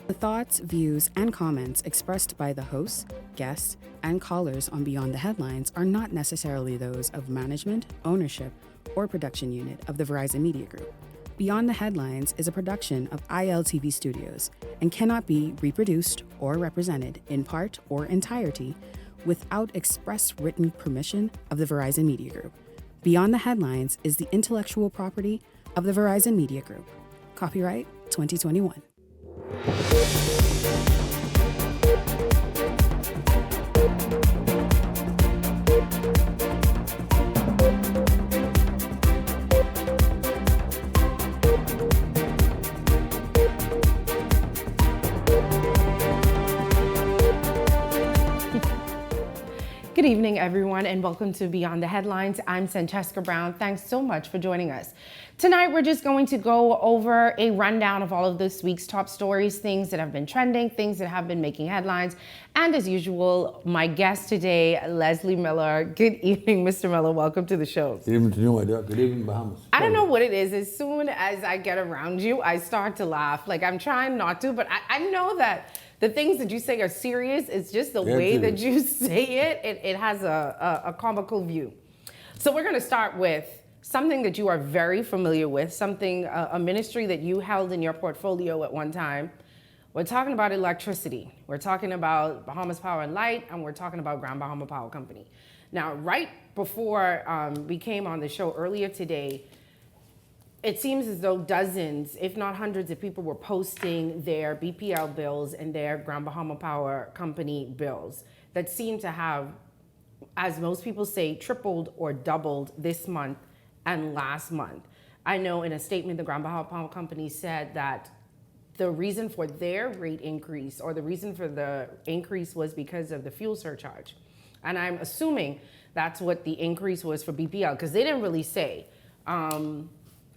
The thoughts, views, and comments expressed by the hosts, guests, and callers on Beyond the Headlines are not necessarily those of management, ownership, or production unit of the Verizon Media Group. Beyond the Headlines is a production of ILTV Studios and cannot be reproduced or represented in part or entirety without express written permission of the Verizon Media Group. Beyond the Headlines is the intellectual property of the Verizon Media Group. Copyright 2021. Good evening, everyone, and welcome to Beyond the Headlines. I'm Francesca Brown. Thanks so much for joining us. Tonight, we're just going to go over a rundown of all of this week's top stories, things that have been trending, things that have been making headlines. And as usual, my guest today, Leslie Miller. Good evening, Mr. Miller. Welcome to the show. Good evening to you, my dear. Good evening, Bahamas. I don't know what it is. As soon as I get around you, I start to laugh. Like, I'm trying not to, but I know that the things that you say are serious. It's just the way that you say it. It has a comical view. So we're going to start with something that you are very familiar with, something, a ministry that you held in your portfolio at one time. We're talking about electricity. We're talking about Bahamas Power and Light, and we're talking about Grand Bahama Power Company. Now, right before we came on the show earlier today, it seems as though dozens, if not hundreds of people were posting their BPL bills and their Grand Bahama Power Company bills that seem to have, as most people say, tripled or doubled this month and last month. I know in a statement, the Grand Bahama Power Company said that the reason for their rate increase, or the reason for the increase, was because of the fuel surcharge. And I'm assuming that's what the increase was for BPL, because they didn't really say.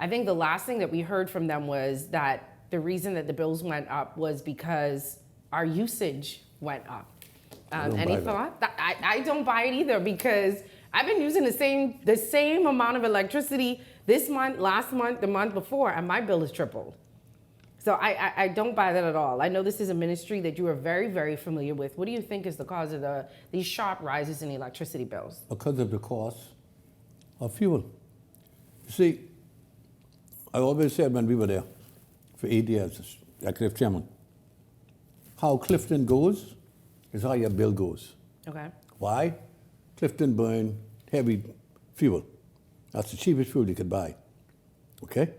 I think the last thing that we heard from them was that the reason that the bills went up was because our usage went up. Any thought? I don't buy it either, because I've been using the same amount of electricity this month, last month, the month before, and my bill is tripled. So I don't buy that at all. I know this is a ministry that you are very, very familiar with. What do you think is the cause of these sharp rises in electricity bills? Because of the cost of fuel. You see, I always said when we were there for 8 years, as executive chairman, how Clifton goes is how your bill goes. Okay. Why? Clifton burn heavy fuel. That's the cheapest fuel you could buy. Okay?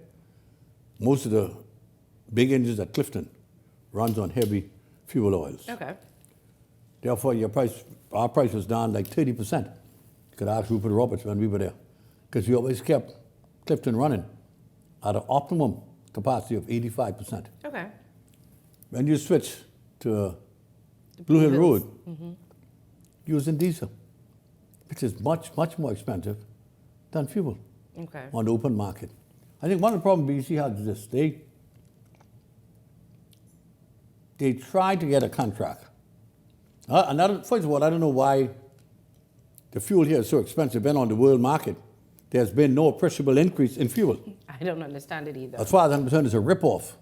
Most of the big engines at Clifton runs on heavy fuel oils. Okay. Therefore, our price was down like 30%. You could ask Rupert Roberts when we were there, because we always kept Clifton running at an optimum capacity of 85%. Okay. When you switch to Blue Hill Road, using diesel, which is much, much more expensive than fuel on the open market. I think one of the problems BC has is this. They tried to get a contract. First of all, I don't know why the fuel here is so expensive. Been on the world market, there's been no appreciable increase in fuel. I don't understand it either. As far as I'm concerned, it's a ripoff.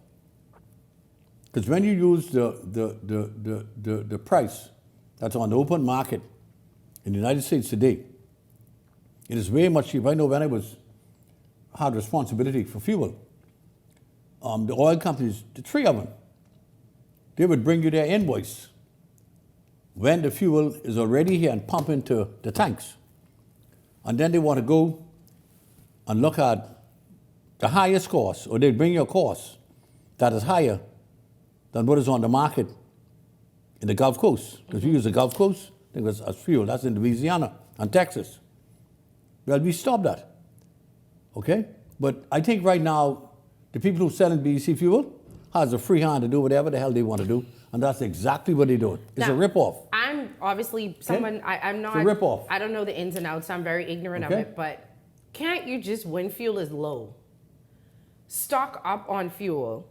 Because when you use the price that's on the open market in the United States today, it is way much cheaper. I know when I had responsibility for fuel, the oil companies, the three of them, they would bring you their invoice when the fuel is already here and pump into the tanks. And then they want to go and look at the highest cost, or they bring you a cost that is higher than what is on the market in the Gulf Coast. Because we use the Gulf Coast, I think that's as fuel. That's in Louisiana and Texas. Well, we stopped that. Okay? But I think right now, the people who sell in BC fuel has a free hand to do whatever the hell they want to do. And that's exactly what they do. It's a ripoff. I'm obviously someone, okay? I'm not. It's a ripoff. I don't know the ins and outs. I'm very ignorant of it. But can't you just, when fuel is low, stock up on fuel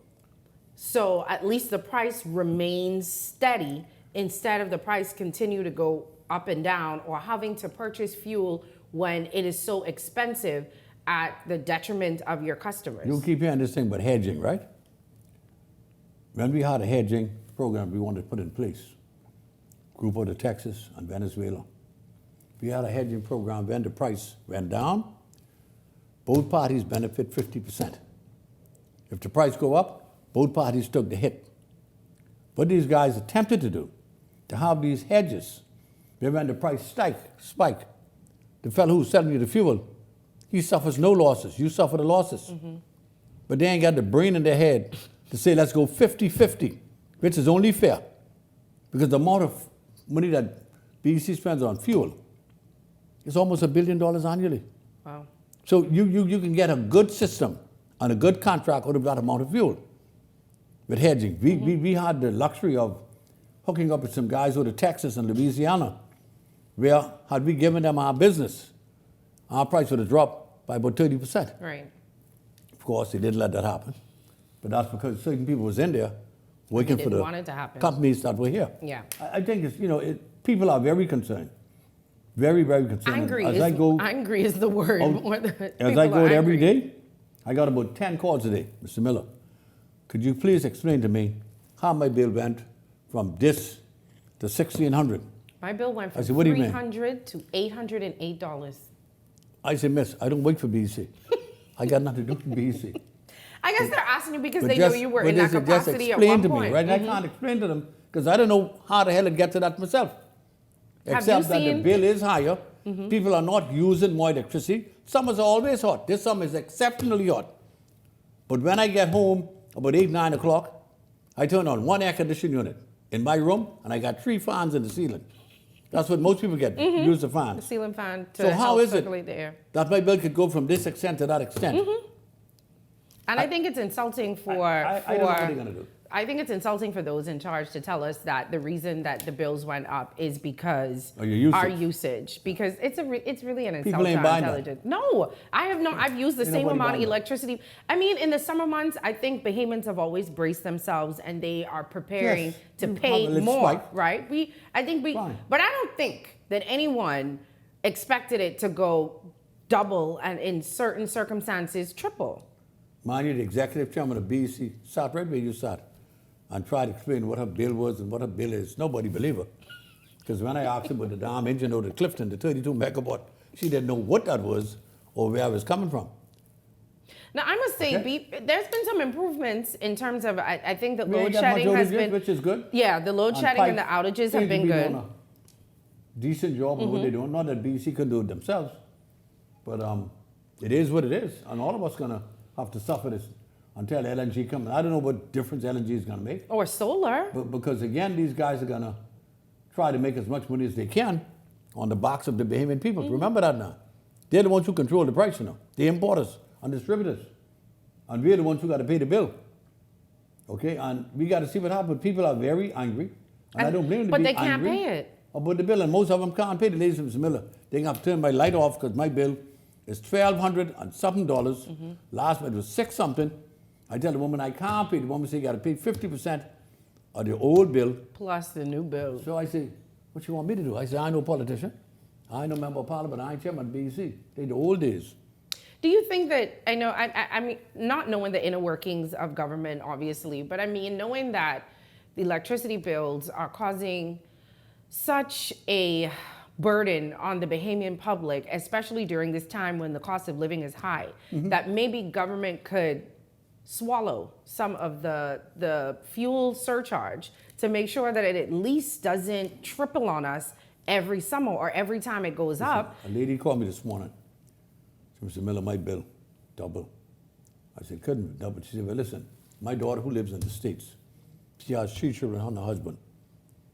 so at least the price remains steady instead of the price continue to go up and down, or having to purchase fuel when it is so expensive at the detriment of your customers? You keep hearing this thing about hedging, right? when we had a hedging program we wanted to put in place, group out of Texas and Venezuela, we had a hedging program when the price went down, both parties benefit 50%. If the price go up, both parties took the hit. What these guys attempted to do, to have these hedges, where when the price spike, the fellow who's selling you the fuel, he suffers no losses, you suffer the losses. But they ain't got the brain in their head to say, let's go 50-50, which is only fair. Because the amount of money that BEC spends on fuel is almost $1 billion annually. Wow. So you can get a good system and a good contract out of that amount of fuel with hedging. We had the luxury of hooking up with some guys out of Texas and Louisiana, where had we given them our business, our price would have dropped by about 30%. Right. Of course, they didn't let that happen. But that's because certain people was in there working for the want it to happen. companies that were here. Yeah. I think it's, people are very concerned. Very, very concerned. Angry is the word. As I go out every day, I got about 10 calls a day. Mr. Miller, could you please explain to me how my bill went from this to $1,600? My bill went from what do you mean? $300 to $808. I said, miss, I don't work for BEC. I got nothing to do with BEC. I guess they're asking you because they know you were in that capacity at one explain to point. me, right? I can't explain to them because I don't know how the hell it gets to that myself. Except that the bill is higher. People are not using more electricity. Summers are always hot. This summer is exceptionally hot. But when I get home about 8, 9 o'clock, I turn on one air conditioning unit in my room and I got 3 fans in the ceiling. That's what most people get, use the fan. The ceiling fan to so how help is circulate it the air. that my bill could go from this extent to that extent? And I think it's insulting for I don't know what they're going to do. I think it's insulting for those in charge to tell us that the reason that the bills went up is because our usage. Because it's really an insult to our intelligence. No, I have no. I've used the same amount of electricity. I mean, in the summer months, I think Bahamians have always braced themselves and they are preparing to pay more. Right? But I don't think that anyone expected it to go double and in certain circumstances triple. Mind you, the executive chairman of BEC sat right where you sat and tried to explain what her bill was and what her bill is. Nobody believed her. Because when I asked her about the damn engine out of Clifton, the 32 megawatt, she didn't know what that was or where it was coming from. Now, I must say, there's been some improvements in terms of, I think the load shedding has been... Which is good. Yeah, the load shedding and the outages have been good. Doing a decent job of what they're doing. Not that BEC can do it themselves, but it is what it is. And all of us going to have to suffer this until LNG comes. I don't know what difference LNG is going to make. Or solar. But because, again, these guys are going to try to make as much money as they can on the backs of the Bahamian people. Remember that now. They're the ones who control the price, The importers and distributors. And we're the ones who got to pay the bill. Okay? And we got to see what happens. People are very angry. And I don't blame them But they can't pay it. About the bill. And most of them can't pay the ladies and Mr. Miller. They have to turn my light off because my bill is $1,200 and something dollars. Last month it was $6 something. I tell the woman I can't pay. The woman says you got to pay 50% of the old bill. Plus the new bill. So I say, what you want me to do? I say, I'm no politician. I ain't no member of parliament. I ain't chairman of BEC. They the old days. Do you think that, I mean, not knowing the inner workings of government, obviously, but I mean, knowing that the electricity bills are causing such a burden on the Bahamian public, especially during this time when the cost of living is high, that maybe government could swallow some of the fuel surcharge to make sure that it at least doesn't triple on us every summer or every time it goes up. A lady called me this morning. She said, Mr. Miller, my bill, double. I said, couldn't double. She said, well, listen, my daughter who lives in the States, she has 3 children and her husband.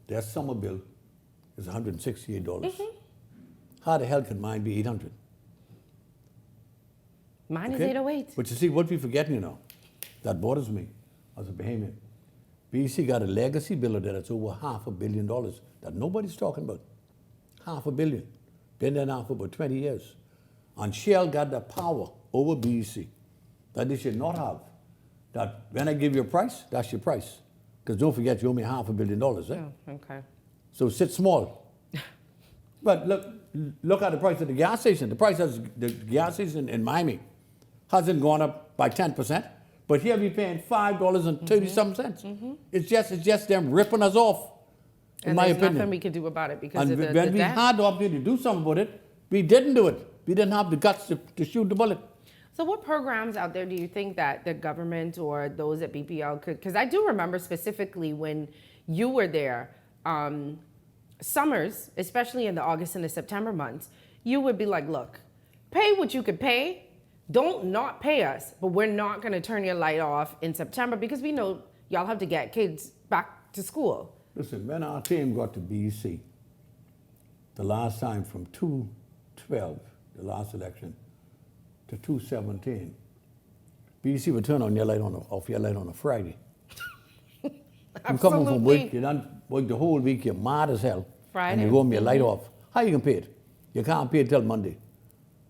Their summer bill is $168. How the hell can mine be $800? Mine is 808. But you see, what we forgetting, that bothers me as a Bahamian. BEC got a legacy bill there that's over $500 million that nobody's talking about. $500 million. Been there now for about 20 years. And Shell got the power over BEC that they should not have. That when I give you a price, that's your price. Because don't forget, you owe me $500 million. Oh, okay. So sit small. But look at the price of the gas station. The price of the gas station in Miami hasn't gone up by 10%. But here we paying $5.30 something. It's just them ripping us off. In And my there's opinion. nothing we can do about it because of And the when we debt. had the opportunity to do something about it, we didn't do it. We didn't have the guts to shoot the bullet. So what programs out there do you think that the government or those at BPL could, because I do remember specifically when you were there, summers, especially in the August and the September months, you would be like, look, pay what you could pay. Don't not pay us, but we're not going to turn your light off in September because we know y'all have to get kids back to school. Listen, when our team got to BEC, the last time from 2012, the last election, to 2017, BEC would turn on your light off your light on a Friday. You come home from work, you done work the whole week, you're mad as hell, Friday. and you go home, your light off. How you can pay it? You can't pay it till Monday.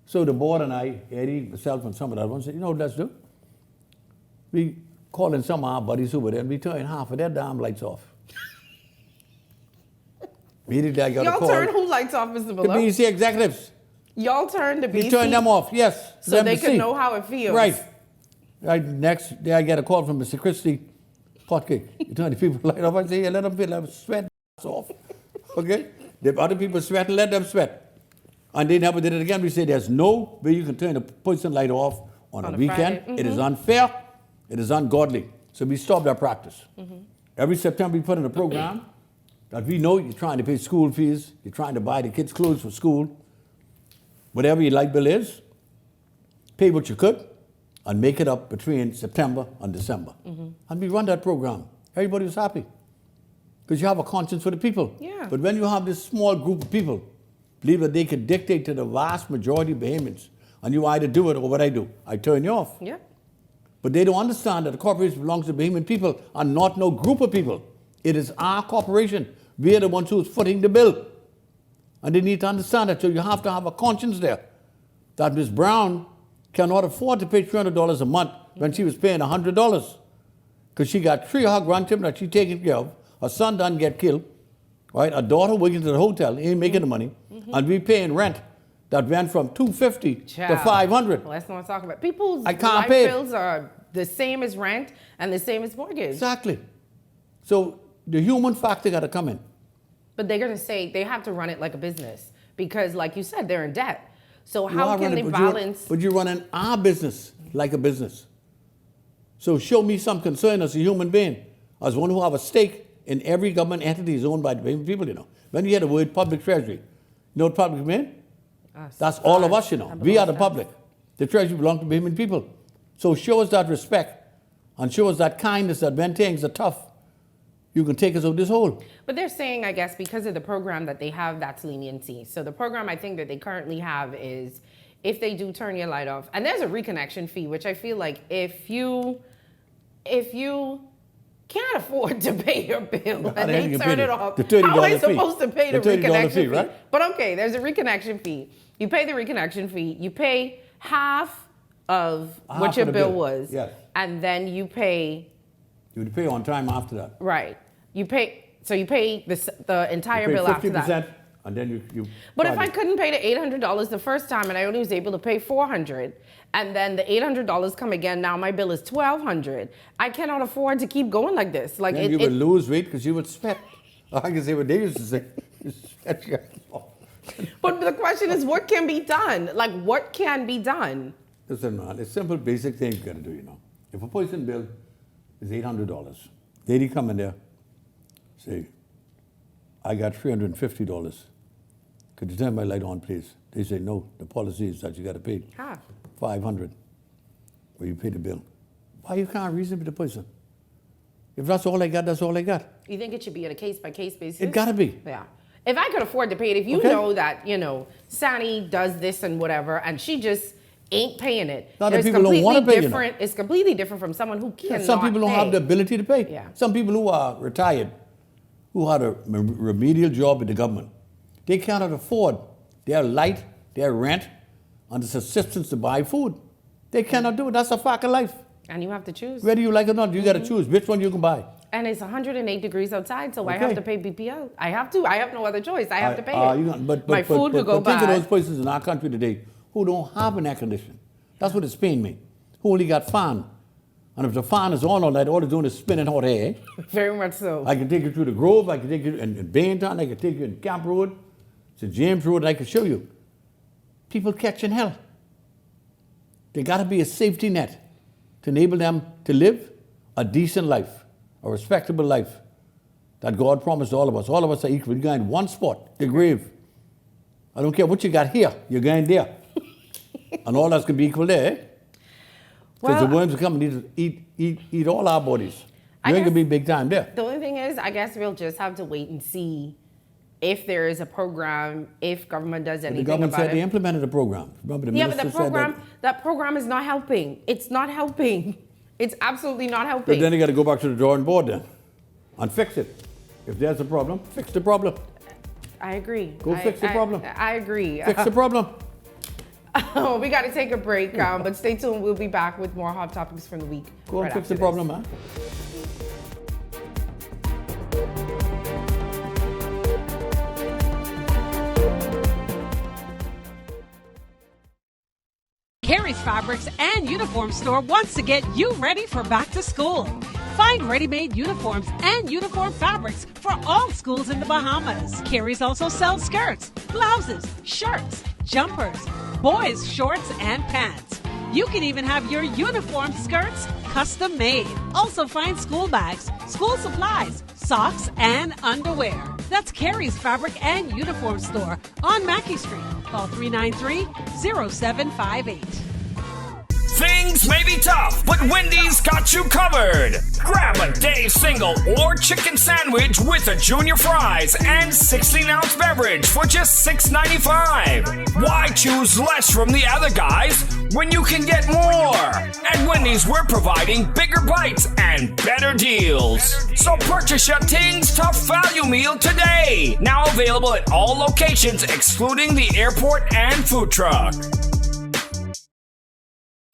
So the board and I, Eddie, myself, and some of the other ones said, you know what let's do? We call in some of our buddies over there, and we turn half of their damn lights off. Immediately I got a Y'all call. turn who lights off, Mr. The Below? BEC executives. Y'all turn the We BC turn them off, yes. so them they to can see. know how it feels. Right. Next day I get a call from Mr. Christie, Potcake. You turn the people light off. I say, yeah, let them feel them sweat off. Okay? The other people sweat, let them sweat. And they never did it again. We say there's no way you can turn the person light off on a weekend. Friday. It is unfair. It is ungodly. So we stopped that practice. Every September we put in a program that we know you're trying to pay school fees, you're trying to buy the kids clothes for school, whatever your light bill is, pay what you could, and make it up between September and December. And we run that program. Everybody was happy. Because you have a conscience for the people. Yeah. But when you have this small group of people, believe that they can dictate to the vast majority of Bahamians, and you either do it or what I do, I turn you off. Yeah. But they don't understand that the corporation belongs to Bahamian people and not no group of people. It is our corporation. We are the ones who's footing the bill. And they need to understand that. So you have to have a conscience there. That Ms. Brown cannot afford to pay $300 a month when she was paying $100. Because she got 3 of her grandchildren that she's taking care of. Her son doesn't get killed. Right? Her daughter working at the hotel, ain't making the money. And we paying rent that went from $250 to $500. Let's not talk about people's I can't life pay it. bills are the same as rent and the same as mortgage. Exactly. So the human factor got to come in. But they're gonna say they have to run it like a business because, like you said, they're in debt. So You how are can they running- balance? But you're running our business like a business. So show me some concern as a human being, as one who have a stake in every government entity is owned by the people, you know. When you hear the word public treasury, you know what public mean? Us. That's all of us, you know. That We are the belongs to public. The treasury belongs to Bahamian people. So show us that respect and show us that kindness that when things are tough, you can take us out this hole. But they're saying, I guess, because of the program that they have, that's leniency. So the program I think that they currently have is if they do turn your light off, and there's a reconnection fee, which I feel like if you can't afford to pay your bill and then they you turn pay it the off, $30 how are they fee. supposed to pay the The $30 reconnection fee, fee? right? But okay, there's a reconnection fee. You pay the reconnection fee. You pay half of Half what of your the bill bill, was, yes. and then you pay. You would pay on time after that. Right. You pay the entire You bill pay after 50%, that. and then you But if charge I it. couldn't pay the $800 the first time and I only was able to pay $400, and then the $800 come again, now my bill is $1,200. I cannot afford to keep going like this. Like Then you would lose weight because you would sweat. I can say what they used to say. You sweat your ass off. But the question is, what can be done? Like, what can be done? Listen, man, it's simple, basic things you got to do, you know. If a person bill is $800, lady come in there, say, I got $350. Could you turn my light on, please? They say, no, the policy is that you got to pay Half. $500 where you pay the bill. Why you can't reason with the person? If that's all I got, that's all I got. You think it should be on a case-by-case basis? It got to be. Yeah. If I could afford to pay it, if you Okay. know that, Sani does this and whatever, and she just ain't paying it. Not that there's people don't wanna completely pay, you know. different. It's completely different from someone who Yeah, cannot some people don't have the ability to pay. Yeah. Some people who are retired, who had a remedial job with the government, they cannot afford their light, their rent, and the subsistence to buy food. They cannot do it. That's a fact of life. And you have to choose. Whether you like it or not, you got to choose which one you can buy. And it's 108 degrees outside, so I have to pay BPL. I have to. I have no other choice. I have to pay it. But My food could go think of those bad. places in our country today who don't have an air conditioning. That's what it's paying me. Who only got fan, And if the fan is on all night, all it's doing is spinning hot air. Very much so. I can take you through the Grove, I can take you in Baintown, I can take you in Camp Road, St. James Road, and I can show you. People catching hell. There got to be a safety net to enable them to live a decent life, a respectable life that God promised all of us. All of us are equal. You're going one spot, the grave. I don't care what you got here, you're going there. And all that's going to be equal there, eh? Because the worms will come and eat all our bodies. You ain't going to be big time there. The only thing is, I guess we'll just have to wait and see if there is a program, if government does anything about it. The government said they implemented a program. Remember, the minister but that program is not helping. It's not helping. It's absolutely not helping. But then you got to go back to the drawing board then and fix it. If there's a problem, fix the problem. I agree. Fix the problem. I agree. Fix the problem. We got to take a break, but stay tuned. We'll be back with more hot topics from the week. Go and fix the problem, man. Carrie's Fabrics and Uniform Store wants to get you ready for back to school. Find ready-made uniforms and uniform fabrics for all schools in the Bahamas. Carrie's also sells skirts, blouses, shirts, jumpers, boys' shorts, and pants. You can even have your uniform skirts custom made. Also find school bags, school supplies, socks, and underwear. That's Carrie's Fabric and Uniform Store on Mackey Street. Call 393-0758. Things may be tough, but Wendy's got you covered. Grab a day single or chicken sandwich with a junior fries and 16-ounce beverage for just $6.95. Why choose less from the other guys when you can get more? At Wendy's, we're providing bigger bites and better deals. So purchase your Tings Tough Value Meal today. Now available at all locations excluding the airport and food truck.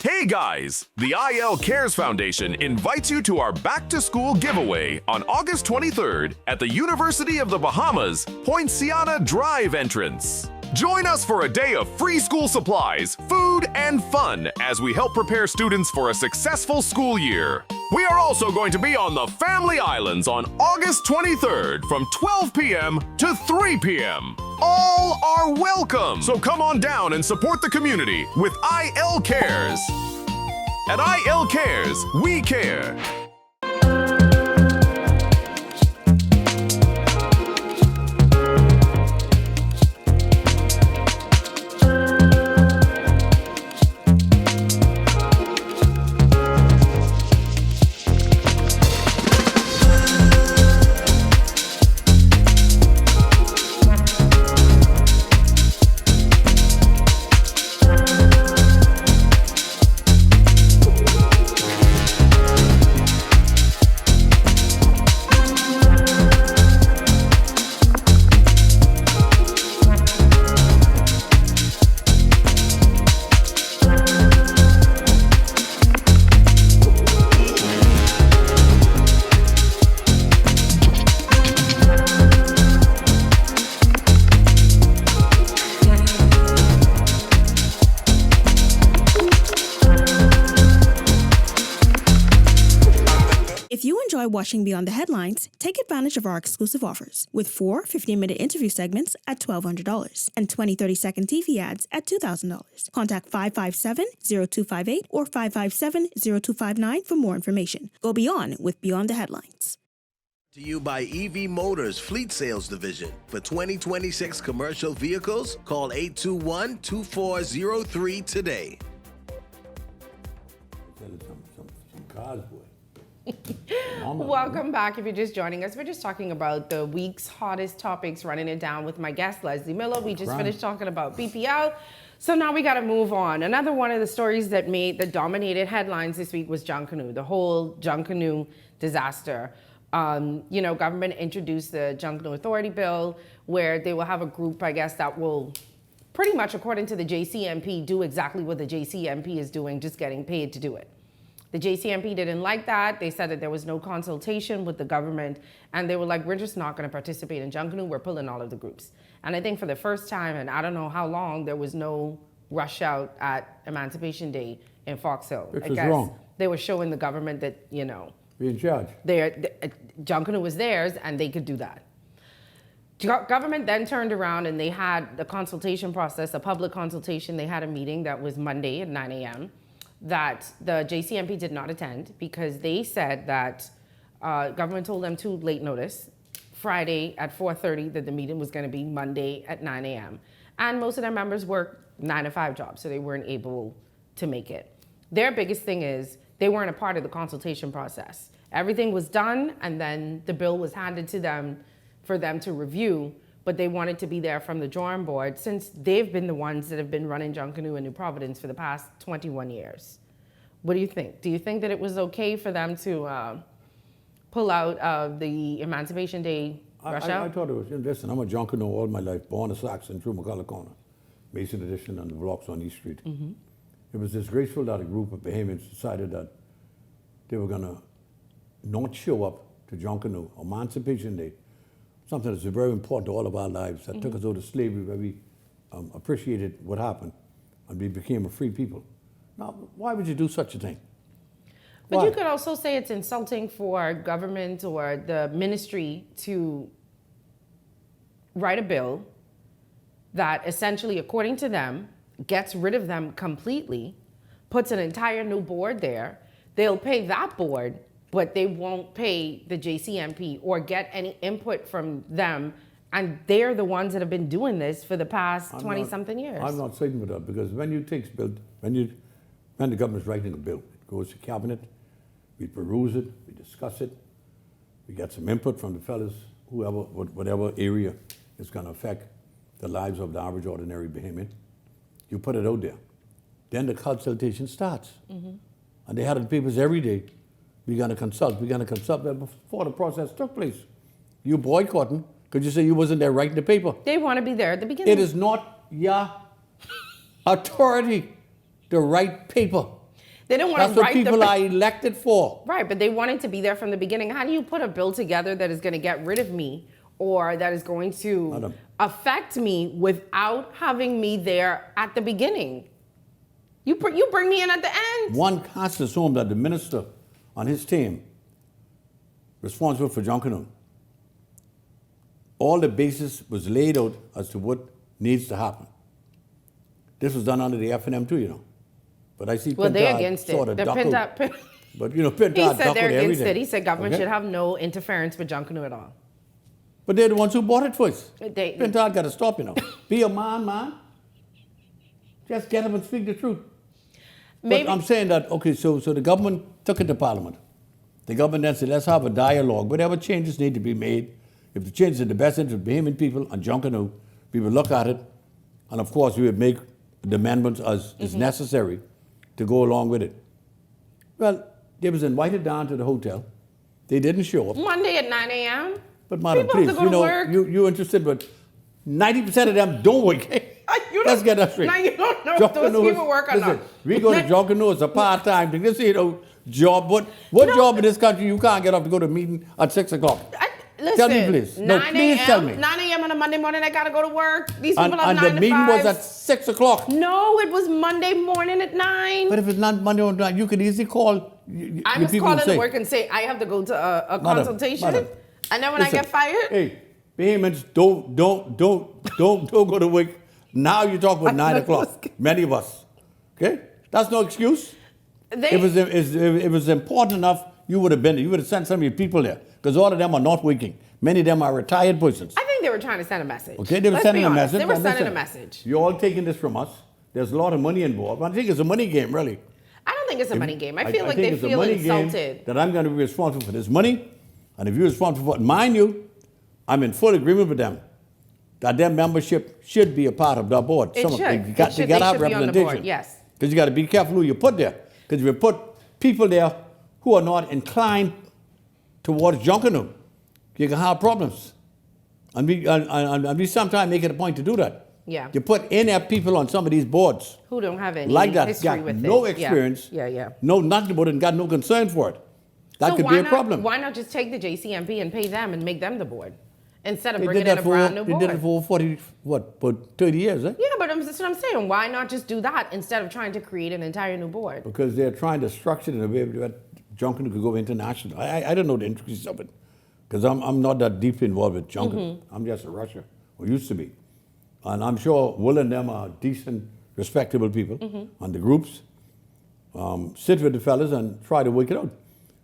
Hey guys, the IL Cares Foundation invites you to our Back to School giveaway on August 23rd at the University of the Bahamas, Poinciana Drive entrance. Join us for a day of free school supplies, food, and fun as we help prepare students for a successful school year. We are also going to be on the Family Islands on August 23rd from 12 p.m. to 3 p.m. All are welcome, so come on down and support the community with IL Cares. At IL Cares, we care. If you enjoy watching Beyond the Headlines, take advantage of our exclusive offers with 4 15-minute interview segments at $1,200 and 20 30-second TV ads at $2,000. Contact 557-0258 or 557-0259 for more information. Go beyond with Beyond the Headlines. To you by EV Motors Fleet Sales Division. For 2026 commercial vehicles, call 821-2403 today. Some cars, boy. Welcome back. If you're just joining us, we're just talking about the week's hottest topics, running it down with my guest, Leslie Miller. We just finished talking about BPL. So now we got to move on. Another one of the stories that dominated headlines this week was Junkanoo, the whole Junkanoo disaster. Government introduced the Junkanoo Authority Bill, where they will have a group, I guess, that will pretty much, according to the JCMP, do exactly what the JCMP is doing, just getting paid to do it. The JCMP didn't like that. They said that there was no consultation with the government, and they were like, we're just not going to participate in Junkanoo. We're pulling all of the groups. And I think for the first time, and I don't know how long, there was no rush out at Emancipation Day in Fox Hill. Which was wrong. They were showing the government that, you know, Be in charge. Junkanoo was theirs and they could do that. Government then turned around and they had the consultation process, a public consultation. They had a meeting that was Monday at 9 a.m. that the JCMP did not attend because they said that government told them too late notice, Friday at 4:30, that the meeting was going to be Monday at 9 a.m. And most of their members work 9-to-5 jobs, so they weren't able to make it. Their biggest thing is they weren't a part of the consultation process. Everything was done, and then the bill was handed to them for them to review, but they wanted to be there from the drawing board since they've been the ones that have been running Junkanoo and New Providence for the past 21 years. What do you think? Do you think that it was okay for them to pull out of the Emancipation Day rush I out? thought it was, listen, I'm a Junkanoo all my life, born in Saxon, through McCullough Corner, Mason Edition, and the blocks on East Street. Mm-hmm. It was disgraceful that a group of Bahamians decided that they were going to not show up to Junkanoo, Emancipation Day, something that's very important to all of our lives, that took us out of slavery, where we appreciated what happened, and we became a free people. Now, why would you do such a thing? But Why? you could also say it's insulting for government or the ministry to write a bill that essentially, according to them, gets rid of them completely, puts an entire new board there. They'll pay that board, but they won't pay the JCMP or get any input from them. And they're the ones that have been doing this for the past 20-something years. I'm not saying with that, because when you take bill, when the government's writing a bill, it goes to cabinet, we peruse it, we discuss it, we get some input from the fellas, whoever, whatever area is going to affect the lives of the average ordinary Bahamian. You put it out there. Then the consultation starts. And they had it in papers every day. We're going to consult. But before the process took place, you boycotting because you say you wasn't there writing the paper. They want to be there at the beginning. It is not your authority to write paper. They don't want That's to what write people are elected for. Right, but they wanted to be there from the beginning. How do you put a bill together that is going to get rid of me or that is going to affect me without having me there at the beginning? You bring me in at the end. One can't assume that the minister on his team, responsible for Junkanoo, all the basis was laid out as to what needs to happen. This was done under the F&M too, you know. But I see Well, they're Pintard against sort it. of duck out. But, you know, Pintard He said duck they're out against everything. it. He said government Okay? should have no interference with Junkanoo at all. But they're the ones who bought it first. They- Pintard got to stop, you know. Be a man. Just get up and speak the truth. Maybe. But I'm saying that, okay, so the government took it to Parliament. The government then said, let's have a dialogue. Whatever changes need to be made, if the changes are in the best interest of Bahamian people and Junkanoo, we would look at it, and of course we would make the amendments as is necessary to go along with it. Well, they was invited down to the hotel. They didn't show up. Monday at 9 a.m. But madam, People have please, to go to work. you're interested, but 90% of them don't work. Let's get that straight. Now you don't know if those people work or listen, not. we go to Junkanoo, it's a part-time thing. This is a job. What job in this country you can't get up to go to a meeting at 6 o'clock? Listen, Tell me, please. No, 9 please tell me. 9 a.m. on a Monday morning, I gotta go to work. These people have And 9 the to meeting 5. was at 6 o'clock. No, it was Monday morning at 9. But if it's not Monday or not, you could easily call. I your was people calling and say, to work and say, I have to go to a Madam, consultation. madam, And then when listen, I get fired, Hey, Bahamians, don't go to work. Now you talk about 9 o'clock. Many of us. Okay? That's no excuse. If it was important enough, you would have been there. You would have sent some of your people there. Because all of them are not working. Many of them are retired persons. I think they were trying to send a message. Okay, they were Let's sending be a honest. message. They were But sending a listen, message. You're all taking this from us. There's a lot of money involved. I think it's a money game, really. I don't think it's a money game. I feel like think they it's a feel money insulted. game that I'm going to be responsible for this money. And if you're responsible for it, mind you, I'm in full agreement with them that their membership should be a part of the board. It should. They It got should. to They have should be on the representation. board, yes. Because you got to be careful who you put there. Because if you put people there who are not inclined towards Junkanoo, you can have problems. And we sometimes make it a point to do that. Yeah. You put inept people on some of these boards. Who don't have any Like that, history got with no it. experience, Yeah. no nothing about it, and got no concern for it. That So could why be a not- problem. Why not just take the JCMP and pay them and make them the board? Instead of They bringing did in that a for brand new They board. did it for 40, what, but 30 years, eh? Yeah, but that's what I'm saying. Why not just do that instead of trying to create an entire new board? Because they're trying to structure it in a way that Junkanoo could go international. I don't know the intricacies of it, because I'm not that deeply involved with Junkanoo. I'm just a Russia, or used to be. And I'm sure Will and them are decent, respectable people, and the groups. Sit with the fellas and try to work it out.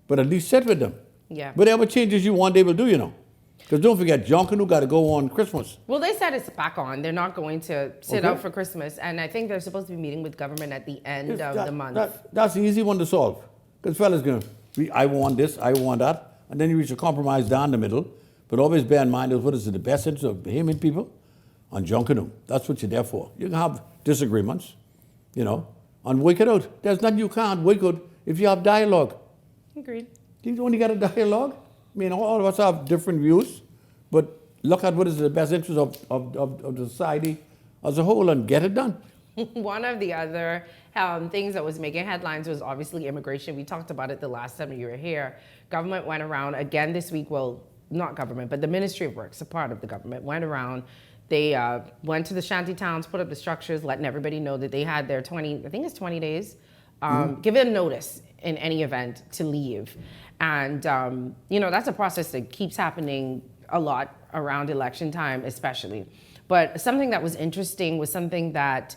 But at least sit with them. Yeah. Whatever changes you want, they will do, you know. Because don't forget, Junkanoo got to go on Christmas. Well, they said it's back on. They're not going to sit Okay. out for Christmas. And I think they're supposed to be meeting with government at the end of the month. That's the easy one to solve. Because fellas going to, I want this, I want that. And then you reach a compromise down the middle. But always bear in mind, what is in the best interest of Bahamian people on Junkanoo. That's what you're there for. You can have disagreements, you know, and work it out. There's nothing you can't work out if you have dialogue. Agreed. You only got a dialogue. I mean, all of us have different views, but look at what is the best interest of the society as a whole and get it done. One of the other things that was making headlines was obviously immigration. We talked about it the last time you were here. Government went around again this week. Well, not government, but the Ministry of Works, a part of the government, went around. They went to the shanty towns, put up the structures, letting everybody know that they had their 20 days, give it a notice in any event to leave. And, you know, that's a process that keeps happening a lot around election time, especially. But something that was interesting was something that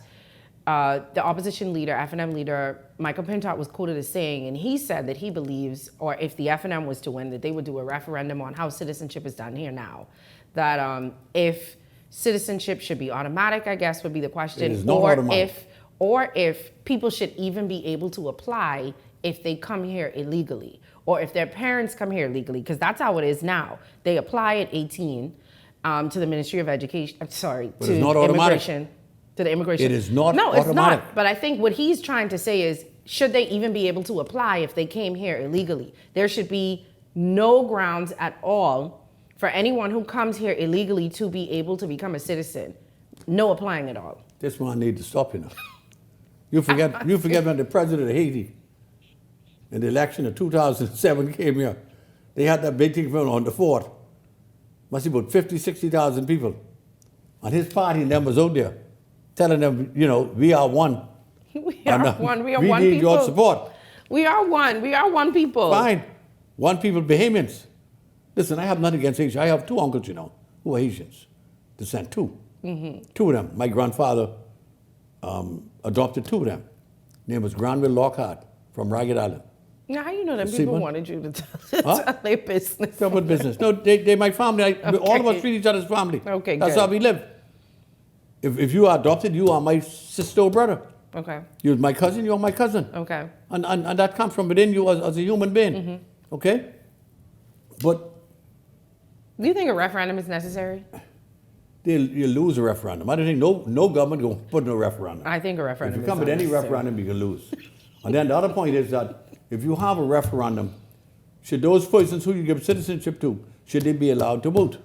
the opposition leader, FNM leader, Michael Pintott, was quoted as saying, and he said that he believes, or if the FNM was to win, that they would do a referendum on how citizenship is done here now. That if citizenship should be automatic, I guess, would be the question. It is not automatic. Or if people should even be able to apply if they come here illegally, or if their parents come here illegally, because that's how it is now. They apply at 18 to the Ministry of Education, But to it's not automatic. immigration. To the immigration. It is not No, it's automatic. not. But I think what he's trying to say is, should they even be able to apply if they came here illegally? There should be no grounds at all for anyone who comes here illegally to be able to become a citizen. No applying at all. This man need to stop, you know. You forget when the president of Haiti in the election of 2007 came here. They had that big thing on the fort. Must be about 50, 60,000 people. And his party and them was out there telling them, you know, we are one. We are one. We are one We need people. your support. We are one. We are one people. Fine. One people, Bahamians. Listen, I have nothing against Haitians. I have two uncles, you know, who are Haitians. Descent, two. Two of them. My grandfather adopted two of them. Name was Granville Lockhart from Ragged Island. Now, how you know them See, people man? wanted you to tell their business? Separate business. No, they my family. All of us Okay. treat each other as family. Okay, That's good. how we live. If you are adopted, you are my sister or brother. Okay. You're my cousin, you're my cousin. Okay. And that comes from within you as a human being. Okay? But Do you think a referendum is necessary? you lose a referendum. I don't think no government will put no referendum. I think a referendum If is you come with any unnecessary. referendum, you can lose. And then the other point is that if you have a referendum, should those persons who you give citizenship to, should they be allowed to vote?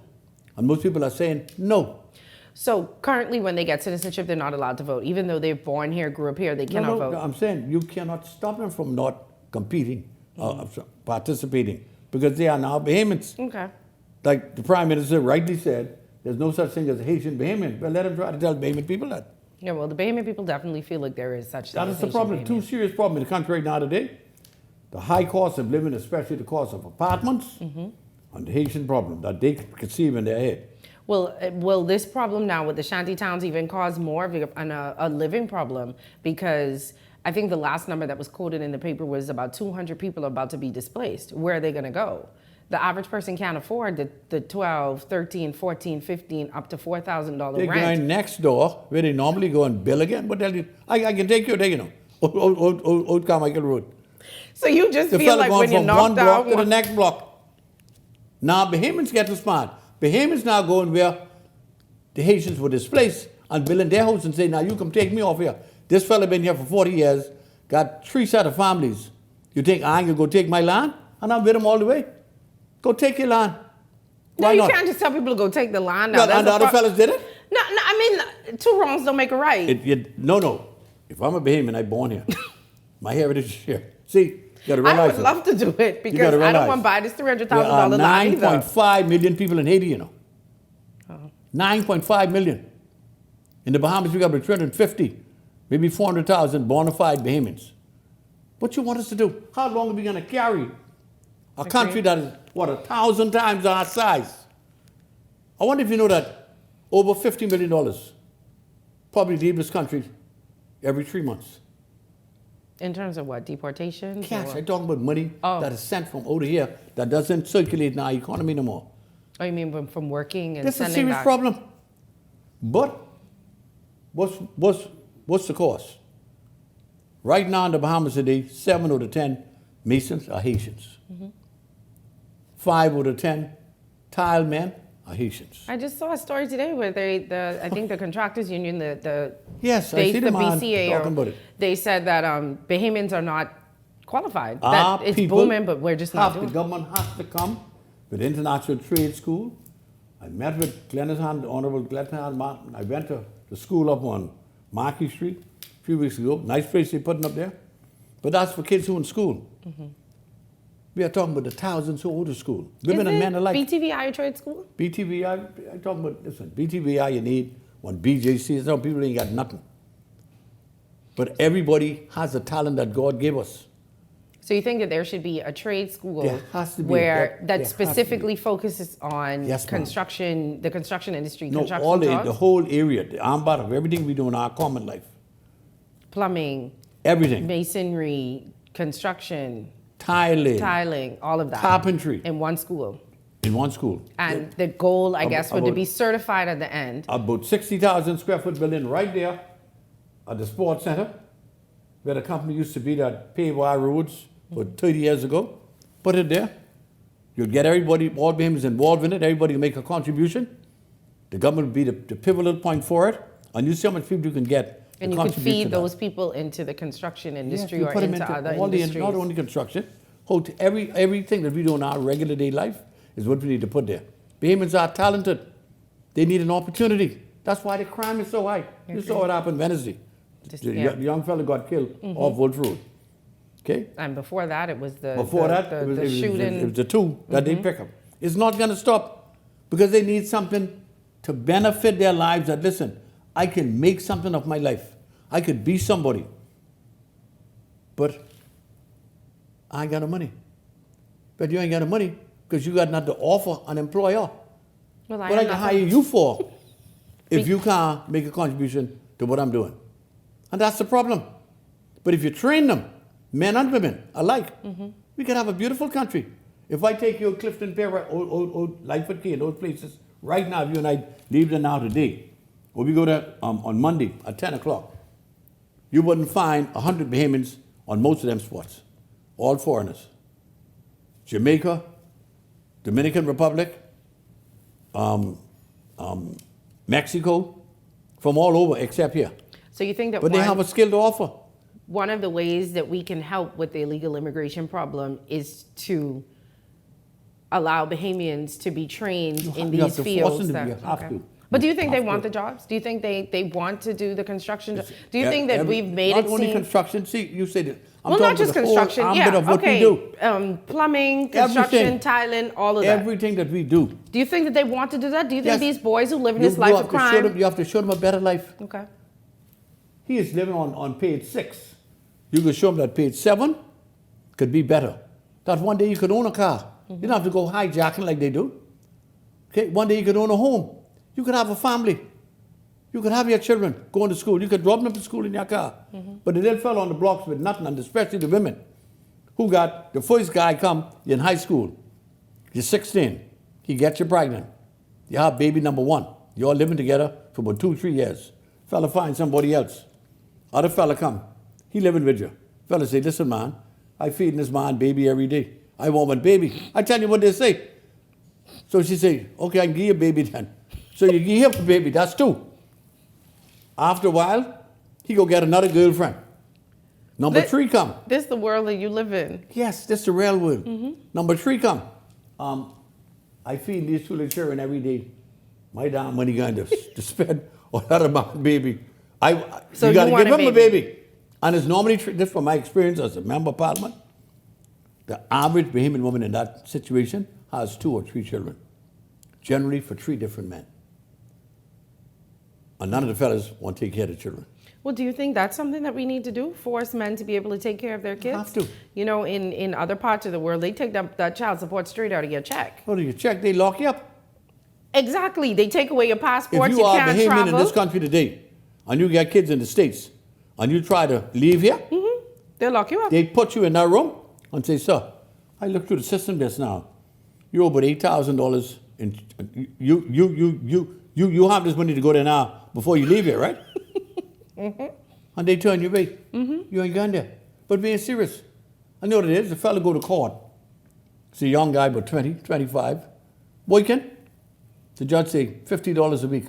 And most people are saying no. So currently, when they get citizenship, they're not allowed to vote. Even though they're born here, grew up here, they cannot vote. I'm saying you cannot stop them from not competing, participating, because they are now Bahamians. Okay. Like the Prime Minister rightly said, there's no such thing as a Haitian Bahamian. Well, let him try to tell Bahamian people that. Yeah, well, the Bahamian people definitely feel like there is such thing That as is the Haitian problem. Bahamian. Two serious problems in the country right now today. The high cost of living, especially the cost of apartments, and the Haitian problem that they conceive in their head. Well, will this problem now with the shanty towns even cause more of a living problem? Because I think the last number that was quoted in the paper was about 200 people are about to be displaced. Where are they going to go? The average person can't afford the 12, 13, 14, 15, up to $4,000 They rent. go next door where they normally go and bill again. But I can take you there, you know. Old Carmichael Road. So you just The feel fella like going when you're from one knocked block out to the next block. Now Bahamians get smart. Bahamians now going where the Haitians were displaced and building their house and say, now you come take me off here. This fella been here for 40 years, got 3 sets of families. You think I ain't gonna go take my land? And I'm with him all the way. Go take your land. No, Why you not? can't just tell people to go take the land out. Well, That's and the a other pro- fellas did it? No, I mean, two wrongs don't make a right. No. If I'm a Bahamian, I'm born here. My heritage is here. See, you gotta realize I would it. love to do it because gotta I don't realize want to buy this $300,000 there are land either. 9.5 million people in Haiti, you know. 9.5 million. In the Bahamas, we got about 350, maybe 400,000 bona fide Bahamians. What you want us to do? How long are we going to carry a country that is, 1,000 times our size? I wonder if you know that over $50 million probably leave this country every 3 months. In terms of what, deportation? Cash. I'm talking about money Oh. that is sent from over here that doesn't circulate in our economy no more. Oh, you mean from working and That's a sending serious back? problem. But what's the cost? Right now in the Bahamas today, 7 out of 10 Masons are Haitians. 5 out of 10 tile men are Haitians. I just saw a story today where I think the contractors union, Yes, I they, see the the man BCA, talking about it. they said that Bahamians are not qualified. Our That it's people booming, but we're just not The doing it. government has to come with international trade school. I met with Glennahan, the Honorable Glennahan Martin. I went to the school up on Marquis Street a few weeks ago. Nice place they're putting up there. But that's for kids who are in school. We are talking about the thousands who go to school. Women and men alike. BTVI a trade school? BTVI, I'm talking about, listen, BTVI you need, one BJC, some people ain't got nothing. But everybody has a talent that God gave us. So you think that there should be a trade school There has to be. where There that has to be. specifically focuses on Yes, ma'am. construction, the construction industry, No, construction all jobs, the whole area, the armbar of everything we do in our common life. plumbing, Everything. masonry, construction, Tiling. tiling, all of that Carpentry. in one school. In one school. And the goal, I guess, would to about- be certified at the end. About 60,000 square foot building right there at the sports center, where the company used to be that paved our roads for 30 years ago. Put it there. You'll get everybody, all Bahamians involved in it. Everybody will make a contribution. The government will be the pivotal point for it. And you see how much people you can get. to And you could contribute to feed that. those people into the construction industry Yes, we or put 'em into other all industries. not only construction, everything that we do in our regular day life is what we need to put there. Bahamians are talented. They need an opportunity. That's why the crime is so high. You saw what happened Wednesday. Just- The yeah. young fella got killed off Wolf Road. Okay? And before that, it was the It shooting. was the two that they pick up. It's not going to stop because they need something to benefit their lives that, listen, I can make something of my life. I could be somebody. But I ain't got the money. But you ain't got the money because you got nothing to offer an employer. Well, What I can hire you for if you can't make a contribution to what I'm doing. And that's the problem. But if you train them, men and women alike, we can have a beautiful country. If I take you to Clifton Pier, old Lightfoot Key, and those places, right now, if you and I leave them now today, or we go there on Monday at 10 o'clock, you wouldn't find 100 Bahamians on most of them spots. All foreigners. Jamaica, Dominican Republic, Mexico, from all over except here. So you think that But they have a skill to offer. one of the ways that we can help with the illegal immigration problem is to allow Bahamians to be trained in you have these to fields. force them to, you have to. But do you think they Have want to. the jobs? Do you think they want to do the construction? Do you think that we've made not it only seem... construction, see, you said it. I'm well, not talking just about the whole construction. ambit Yeah, of what okay. we do. Plumbing, construction, tiling, all of that. Everything that we do. Do you think that they want to do that? Do you think Yes. these boys who live in You- this you life have of to show crime... them- you have to show them a better life. Okay. He is living on page 6. You can show him that page 7 could be better. That one day you could own a car. You don't have to go hijacking like they do. Okay, one day you could own a home. You could have a family. You could have your children going to school. You could drop them to school in your car. But the little fellow on the blocks with nothing, and especially the women, who got the first guy come in high school. You're 16. He gets you pregnant. You have baby number 1. You're all living together for about 2-3 years. Fella finds somebody else. Other fella come. He living with you. Fella say, listen, man, I feeding this man baby every day. I want one baby. I tell you what they say. So she say, okay, I can give you a baby then. So you give him a baby, that's 2. After a while, he go get another girlfriend. Number 3 come. This is the world that you live in. Yes, this is the real world. Number 3 come. I feed these 2 little children every day. My damn money going to spend on that man baby. So you got you to want give a him a baby. baby. And it's normally, this from my experience as a member of parliament, the average Bahamian woman in that situation has 2 or 3 children, generally for 3 different men. and none of the fellas want to take care of the children. Well, do you think that's something that we need to do? Force men to be able to take care of their kids? Have to. You know, in other parts of the world, they take that child support straight out of your check. What do you check? They lock you up. Exactly. They take away your passport. If you are can't behaving travel. in this country today, and you get kids in the States, and you try to leave here, They'll lock you up. they put you in that room and say, sir, I looked through the system just now. You owe about $8,000 in you have this money to go there now before you leave here, right? And they turn you away. You ain't going there. But being serious. I know what it is. The fella go to court. It's a young guy, about 20, 25. Boykin. The judge say $50 a week.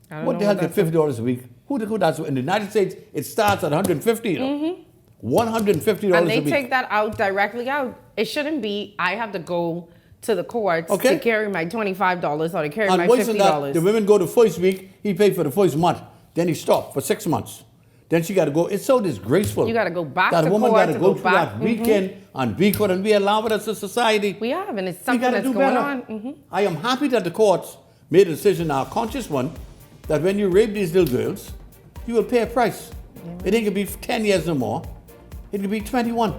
What the hell get $50 a week? Who that's in the United States? It starts at $150. You know? $150 and they a week. take that out directly out. It shouldn't be. I have to go to the courts to carry my $25 or to carry my $50. That, the women go the first week. He paid for the first month. Then he stopped for 6 months. Then she got to go. It's so disgraceful. You got to go back that to a woman court got to go through that weekend and be court, and we allow it as a society. We have, and it's something that's going on. I am happy that the courts made a decision, now a conscious one, that when you rape these little girls, you will pay a price. It ain't gonna be 10 years no more. It could be 21.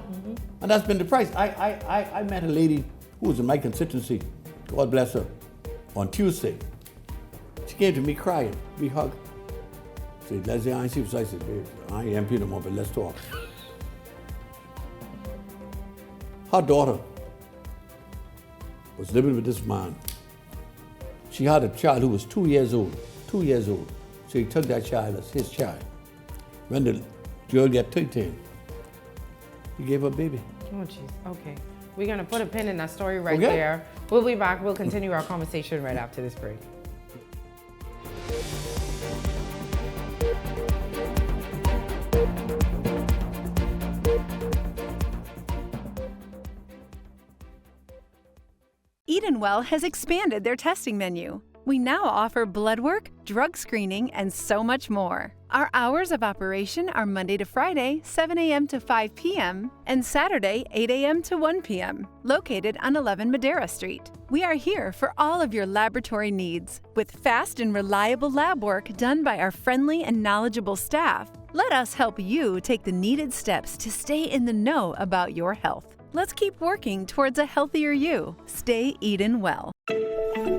And that's been the price. I met a lady who was in my constituency, God bless her, on Tuesday. She came to me crying. We hugged. She said, Leslie, I ain't see what I said, babe, I ain't MP no more, but let's talk. Her daughter was living with this man. She had a child who was 2 years old. 2 years old. So he took that child as his child. When the girl got 13, he gave her a baby. Oh, jeez. Okay. We're going to put a pin in that story right there. We'll be back. We'll continue our conversation right after this break. Edenwell has expanded their testing menu. We now offer blood work, drug screening, and so much more. Our hours of operation are Monday to Friday, 7 a.m. to 5 p.m., and Saturday, 8 a.m. to 1 p.m., located on 11 Madera Street. We are here for all of your laboratory needs, with fast and reliable lab work done by our friendly and knowledgeable staff. Let us help you take the needed steps to stay in the know about your health. Let's keep working towards a healthier you. Stay Eden well.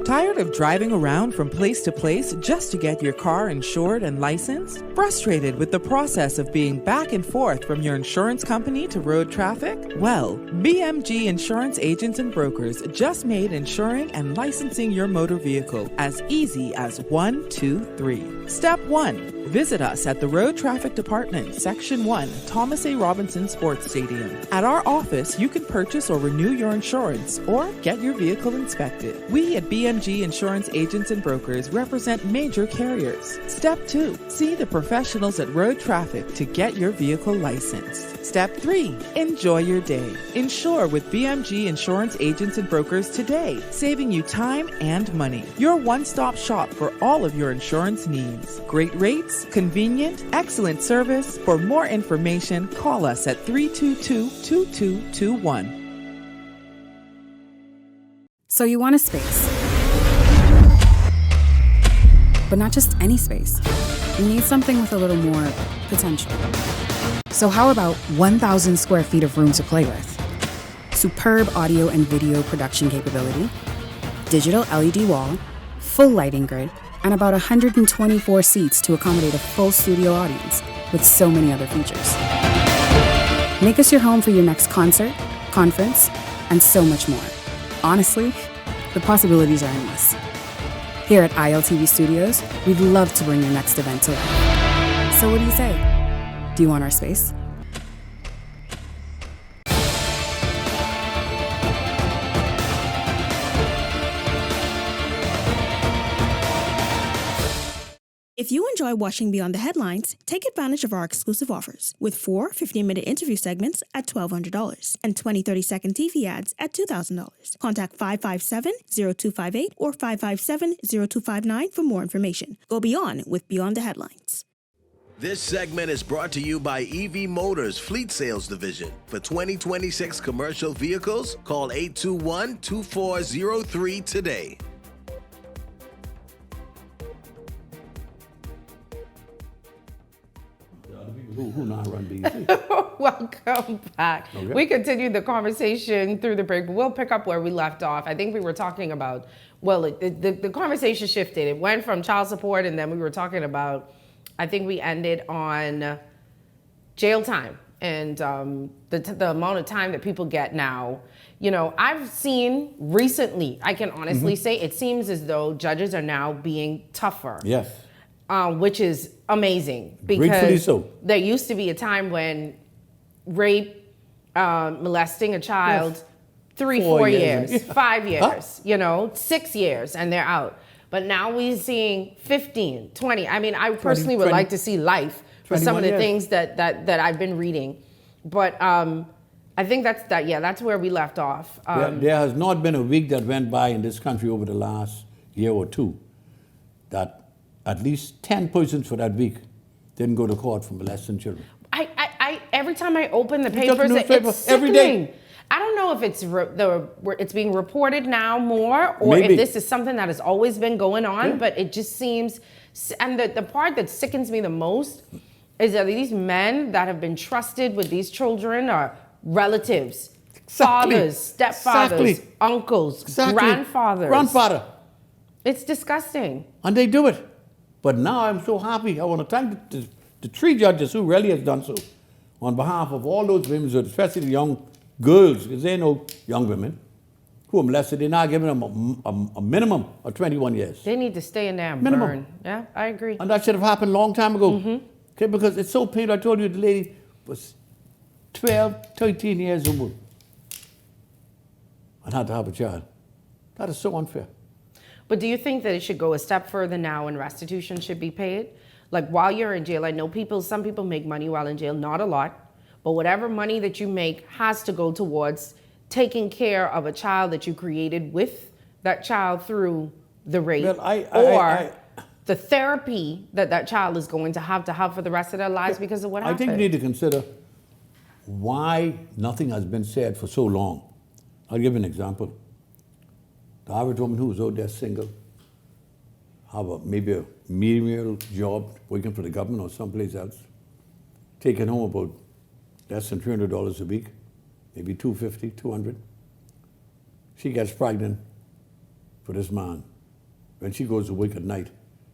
Tired of driving around from place to place just to get your car insured and licensed? Frustrated with the process of being back and forth from your insurance company to road traffic? Well, BMG Insurance Agents and Brokers just made insuring and licensing your motor vehicle as easy as 1, 2, 3. Step 1. Visit us at the Road Traffic Department, Section 1, Thomas A. Robinson Sports Stadium. At our office, you can purchase or renew your insurance or get your vehicle inspected. We at BMG Insurance Agents and Brokers represent major carriers. Step 2. See the professionals at Road Traffic to get your vehicle licensed. Step 3. Enjoy your day. Insure with BMG Insurance Agents and Brokers today, saving you time and money. Your one-stop shop for all of your insurance needs. Great rates, convenient, excellent service. For more information, call us at 322-2221. So you want a space. But not just any space. You need something with a little more potential. So how about 1,000 square feet of room to play with? Superb audio and video production capability, digital LED wall, full lighting grid, and about 124 seats to accommodate a full studio audience with so many other features. Make us your home for your next concert, conference, and so much more. Honestly, the possibilities are endless. Here at ILTV Studios, we'd love to bring your next event to life. So what do you say? Do you want our space? If you enjoy watching Beyond the Headlines, take advantage of our exclusive offers with 4 15-minute interview segments at $1,200 and 20 30-second TV ads at $2,000. Contact 557-0258 or 557-0259 for more information. Go beyond with Beyond the Headlines. This segment is brought to you by EV Motors Fleet Sales Division. For 2026 commercial vehicles, call 821-2403 today. Who now run BET? Welcome back. Okay. We continued the conversation through the break, but we'll pick up where we left off. I think we were talking about, the conversation shifted. It went from child support, and then we were talking about, I think we ended on jail time and the amount of time that people get now. You know, I've seen recently, I can honestly say, it seems as though judges are now being tougher. Yes. Which is amazing Gratefully because so. there used to be a time when rape, molesting a child, Yes. 3, 4 4 years. years, 5 years, 6 years, and they're out. But now we're seeing 15, 20. I mean, I personally would 20, like to see life for some of the 21 things that I've been reading. But I think that's where we left off. There has not been a week that went by in this country over the last year or two that at least 10 persons for that week didn't go to court for molesting children. I every time I open the Pick up the papers, newspaper it's every sickening. day. I don't know if it's being reported now more, or Maybe. if this is something that has always been going on. Yeah. But it just seems, and the part that sickens me the most is that these men that have been trusted with these children are relatives, fathers, stepfathers, uncles, grandfathers. It's disgusting. And they do it. But now I'm so happy. I want to thank the 3 judges who really has done so on behalf of all those women, especially the young girls, because they know young women who are molested. They're now giving them a minimum of 21 years. They need to stay in there and Minimum. burn. Yeah, I agree. And that should have happened a long time ago. Okay, because it's so painful. I told you the lady was 12, 13 years old and had to have a child. That is so unfair. But do you think that it should go a step further now and restitution should be paid? Like while you're in jail, I know some people make money while in jail, not a lot, but whatever money that you make has to go towards taking care of a child that you created with that child through the rape, or the therapy that child is going to have for the rest of their lives because of what happened. I think you need to consider why nothing has been said for so long. I'll give you an example. The average woman who is out there single, have maybe a menial job working for the government or someplace else, taking home about less than $300 a week, maybe $250, $200. She gets pregnant for this man. When she goes to work at night,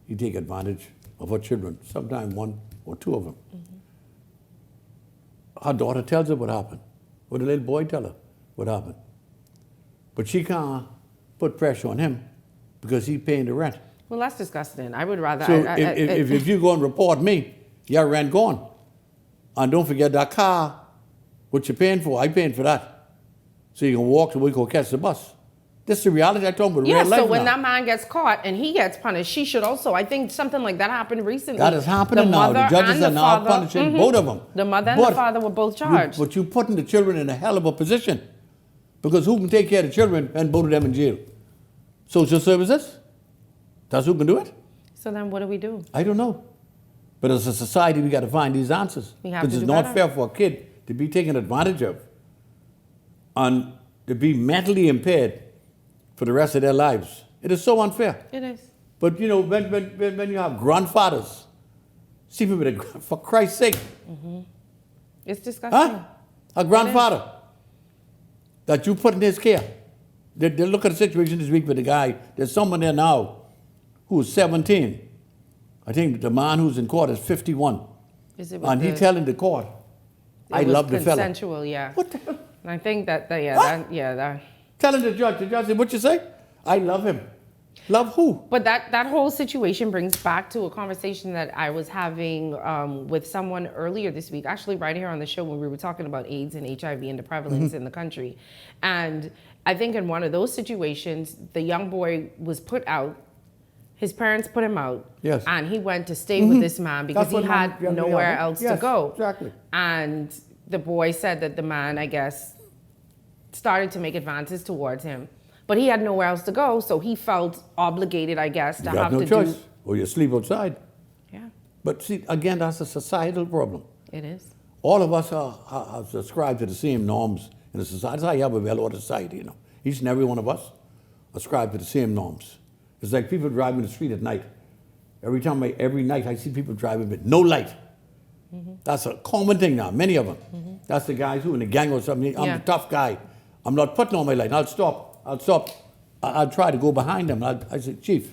he take advantage of her children, sometimes 1 or 2 of them. Her daughter tells her what happened, or the little boy tell her what happened. But she can't put pressure on him because he's paying the rent. Well, that's disgusting. I would rather... So if you go and report me, your rent gone. And don't forget that car, what you're paying for, I paying for that. So you can walk to work or catch the bus. This is the reality I'm talking about, real life so when now. that man gets caught and he gets punished, she should also. I think something like that happened recently. That is happening now. The judges are now punishing both of them. The mother and the father were both charged. But you're putting the children in a hell of a position. Because who can take care of the children and both of them in jail? Social services? That's who can do it? So then what do we do? I don't know. But as a society, we got to find these answers. Because it's not fair for a kid to be taken advantage of and to be mentally impaired for the rest of their lives. It is so unfair. It is. But you know, when you have grandfathers, see people, for Christ's sake. It's disgusting. A grandfather that you put in his care. They look at the situation this week with the guy. There's someone there now who is 17. I think the man who's in court is 51. And he telling the court, I love the fella. Consensual, yeah. What the hell? And I think that. Telling the judge said, what you say? I love him. Love who? But that whole situation brings back to a conversation that I was having with someone earlier this week, actually right here on the show when we were talking about AIDS and HIV and the prevalence in the country. And I think in one of those situations, the young boy was put out. His parents put him out. Yes. And he went to stay with this man because he had nowhere else to go. Exactly. And the boy said that the man, I guess, started to make advances towards him. But he had nowhere else to go, so he felt obligated, I guess, to have to do... You got no choice, or you sleep outside. Yeah. But see, again, that's a societal problem. It is. All of us are subscribed to the same norms in the society. That's how you have a well-ordered society, you know. Each and every one of us ascribe to the same norms. It's like people driving the street at night. Every night I see people driving with no light. That's a common thing now, many of them. That's the guys who in a gang or something. I'm the tough guy. I'm not putting on my light. I'll stop. I'll try to go behind them. I say, Chief,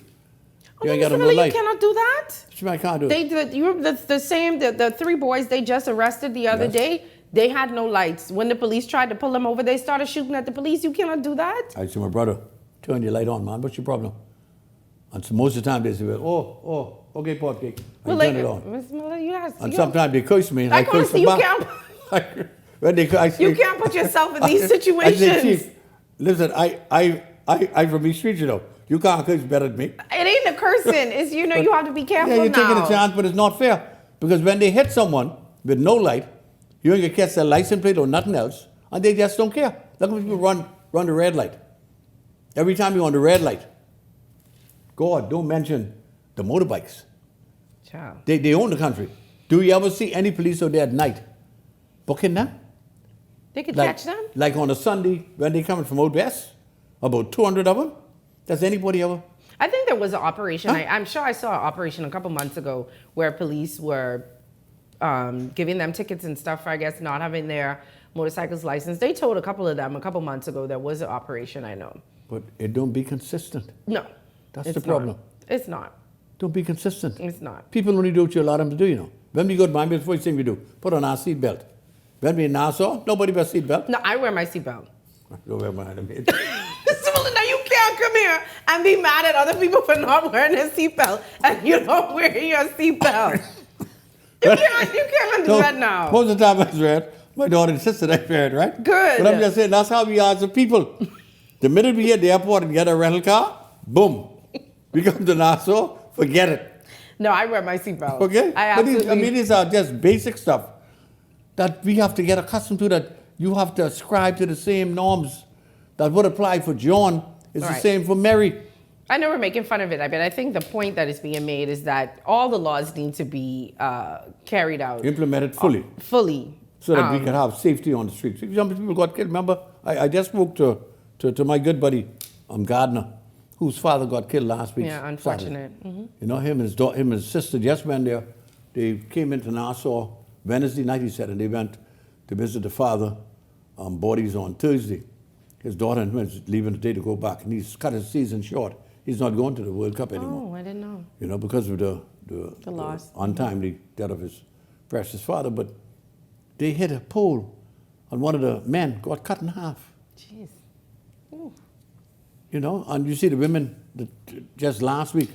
you ain't got no light. You cannot do that. I can't do it. The three boys they just arrested the other day, they had no lights. When the police tried to pull them over, they started shooting at the police. You cannot do that. I said, my brother, turn your light on, man. What's your problem? And so most of the time they say, okay, pot cake. I turn it on. Ms. Miller, and sometimes they curse me and I curse them back. You can't put yourself in these situations. I say, Chief, listen, I from these streets, you know. You can't curse better than me. It ain't a cursing. It's, you have to be careful now. Yeah, you're taking a chance, but it's not fair. Because when they hit someone with no light, you ain't gonna catch their license plate or nothing else, and they just don't care. Look at people run the red light. Every time you're on the red light, God, don't mention the motorbikes. Child. They own the country. Do you ever see any police out there at night booking them? They could catch them? Like on a Sunday when they coming from out west, about 200 of them. Does anybody ever? I think there was an operation. I'm sure I saw an operation a couple months ago where police were giving them tickets and stuff for, I guess, not having their motorcycles licensed. They told a couple of them a couple months ago there was an operation, I know. But it don't be consistent. No. That's the problem. It's not. Don't be consistent. It's not. People only do what you allow them to do, you know. When we go to Miami, the first thing we do, put on our seatbelt. When we in Nassau, nobody wears seatbelt. No, I wear my seatbelt. Don't wear mine. Now you can't come here and be mad at other people for not wearing a seatbelt and you don't wear your seatbelt. You can't do that now. Most of the time I wear it. My daughter and sister, they wear it, right? Good. But I'm just saying, that's how we are as a people. The minute we hit the airport and get a rental car, boom. We come to Nassau, forget it. No, I wear my seatbelt. Okay? But these are just basic stuff that we have to get accustomed to, that you have to ascribe to the same norms that would apply for John is the same for Mary. I know we're making fun of it, but I think the point that is being made is that all the laws need to be carried out. Implemented fully. Fully. So that we can have safety on the streets. Some people got killed. Remember, I just spoke to my good buddy, Gardner, whose father got killed last week. Yeah, unfortunate. Mm-hmm. You know, him and his sister just went there. They came into Nassau Wednesday night, he said, and they went to visit the father. Bodies on Thursday. His daughter and him is leaving today to go back, and he's cut his season short. He's not going to the World Cup anymore. Oh, I didn't know. You know, because of the loss. Untimely death of his precious father. But they hit a pole, and one of the men got cut in half. Jeez. Ooh. You know, and you see the women that just last week,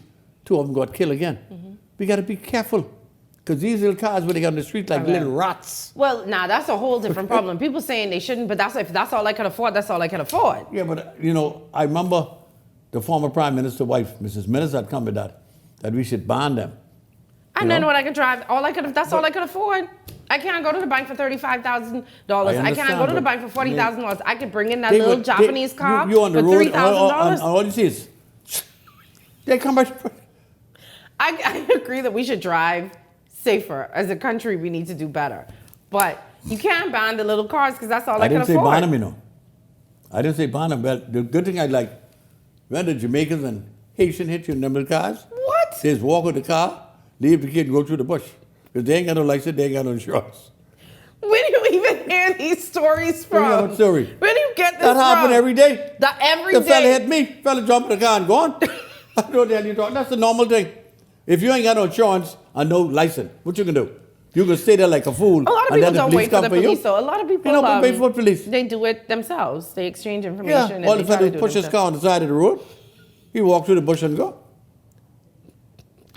2 of them got killed again. Mm-hmm. We got to be careful. Because these little cars, when they get on the street like little rats. Well, that's a whole different problem. People saying they shouldn't, but if that's all I can afford, that's all I can afford. Yeah, but, you know, I remember the former Prime Minister's wife, Mrs. Mills, had come with that we should ban them. And then what I can drive, that's all I can afford. I can't go to the bank for $35,000. I can't go to the bank for $40,000. I could bring in that little Japanese car you on the for road, $3,000. all you see is, they come back. I agree that we should drive safer. As a country, we need to do better. But you can't ban the little cars because that's all I can afford. I didn't say ban them, you know. I didn't say ban them. Well, the good thing I like, when the Jamaicans and Haitians hit you in them little cars, what? They just walk with the car, leave the kid and go through the bush. Because they ain't got no license, they ain't got no insurance. Where do you even hear these stories from? Where do you get this that from? happen every day. The fella hit me. Fella jumped in the car and gone. I don't know what the hell you talking. That's the normal thing. If you ain't got no insurance and no license, what you can do? You can stay there like a fool. A lot of people don't wait for the police, though. A lot of people don't wait for the police. They do it themselves. They exchange information. Yeah, all the fella push his car on the side of the road. He walk through the bush and go.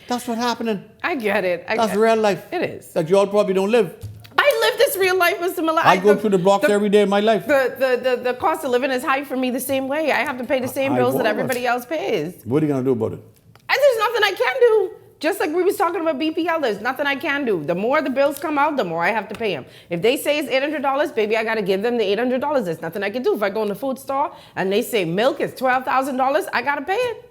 That's what's happening. I get it. That's real life. It is. That you all probably don't live. I live this real life, Mr. Miller. I go through the blocks every day of my life. The cost of living is high for me the same way. I have to pay the same bills that everybody else pays. What are you going to do about it? There's nothing I can do. Just like we was talking about BPL, there's nothing I can do. The more the bills come out, the more I have to pay them. If they say it's $800, baby, I got to give them the $800. There's nothing I can do. If I go in the food store and they say milk is $12,000, I got to pay it.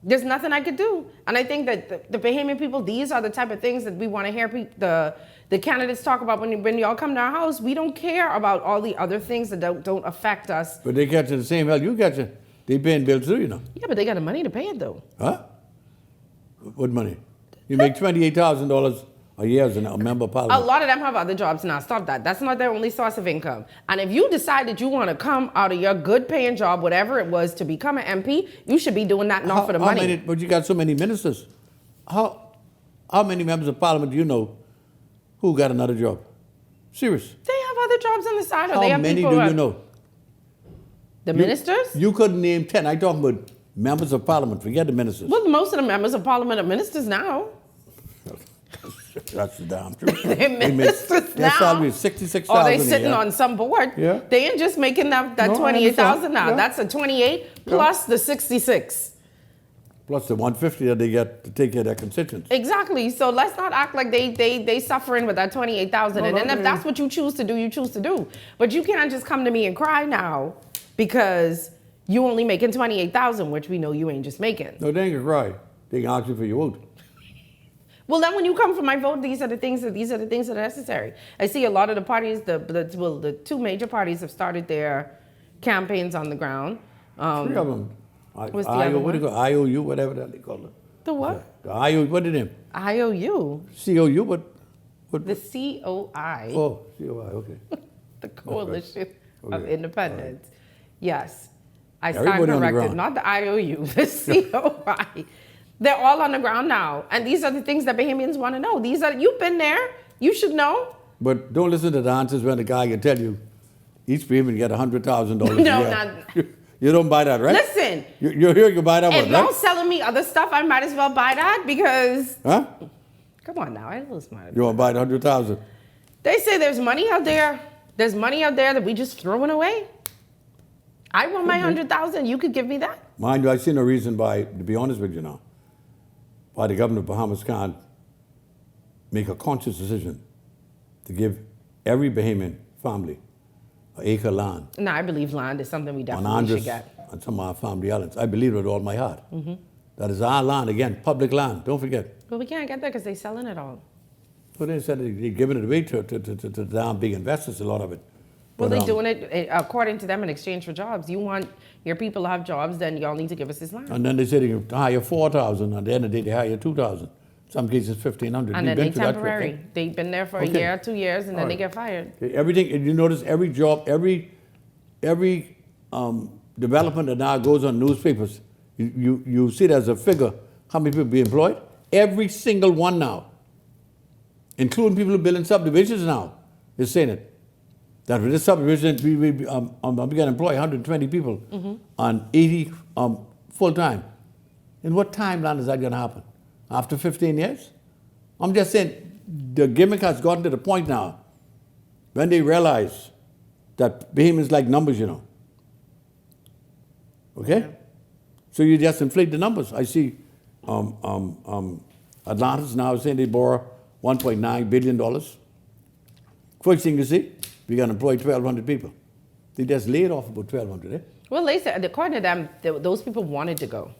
There's nothing I could do. And I think that the Bahamian people, these are the type of things that we want to hear the candidates talk about when y'all come to our house. We don't care about all the other things that don't affect us. But they catch the same hell you catch it. They paying bills too, you know. Yeah, but they got the money to pay it, though. Huh? What money? You make $28,000 a year as a member of A parliament. lot of them have other jobs now. Stop that. That's not their only source of income. And if you decide that you want to come out of your good paying job, whatever it was, to become an MP, you should be doing that not for the money. But you got so many ministers. How many members of parliament do you know who got another job? Serious. They have other jobs on the side. Or How they have many people do who you are- know? The ministers? You couldn't name 10. I'm talking about members of parliament. Forget the ministers. Well, most of the members of parliament are ministers now. That's the damn truth. They're ministers Their now. salary is $66,000 Or they a sitting year. on some board. Yeah. They ain't just making that No, I 28,000 now. understand. Yeah. That's a 28 plus the 66. Plus the 150 that they get to take care of their constituents. Exactly. So let's not act like they suffering with that 28,000. No, And then no, if that's what you choose to do, you choose to do. But you can't just come to me and cry now because you only making 28,000, which we know you ain't just making. No, they ain't gonna cry. They can ask you for your vote. Well, then when you come for my vote, these are the things that are necessary. I see a lot of the parties, the two major parties have started their campaigns on the ground. 3 of them. What's the other what do you call IOU, whatever that they call it. The what? The IOU, what is it? IOU. COU, what? The COI. Oh, COI, okay. The Coalition of Okay. Independence. Yes. I stand Everybody on the corrected. ground. Not the IOU, the COI. They're all on the ground now. And these are the things that Bahamians want to know. You've been there. You should know. But don't listen to the answers when the guy can tell you each Bahamian get $100,000 a No, year. not. You don't buy that, right? Listen. You're here, you buy that If one, y'all right? selling me other stuff, I might as well buy that because, Huh? come on now, I'm a little smart. You want to buy the 100,000? They say there's money out there. There's money out there that we just throwing away. I want my 100,000. You could give me that. Mind you, I see no reason why, to be honest with you now, why the government of Bahamas can't make a conscious decision to give every Bahamian family an acre of land No, I believe land is something we on definitely should Andres get. and some of our family islands. I believe it with all my heart. Mm-hmm. That is our land, again, public land, don't forget. But we can't get there because they're selling it all. But they said they're giving it away to damn big investors, a lot of it. Well, But, they're doing it according to them in exchange for jobs. You want your people to have jobs, then y'all need to give us this land. And then they said they can hire 4,000, and at the end of the day, they hire 2,000. Some cases, 1,500. And We've then been they through that, temporary. okay? They've been there for a Okay. year, 2 years, and then All they right. get fired. Okay, everything, and you notice every job, every development that now goes on newspapers, you see there's a figure, how many people be employed? Every single one now, including people who build in subdivisions now, is saying it. That with this subdivision, we going to employ 120 people on 80 full-time. In what timeline is that going to happen? After 15 years? I'm just saying, the gimmick has gotten to the point now when they realize that Bahamians like numbers, you know. Okay? Yeah. So you just inflate the numbers. I see Atlantis now saying they borrow $1.9 billion. First thing you see, we're going to employ 1,200 people. They just laid off about 1,200, eh? Well, they said, according to them, those people wanted to go.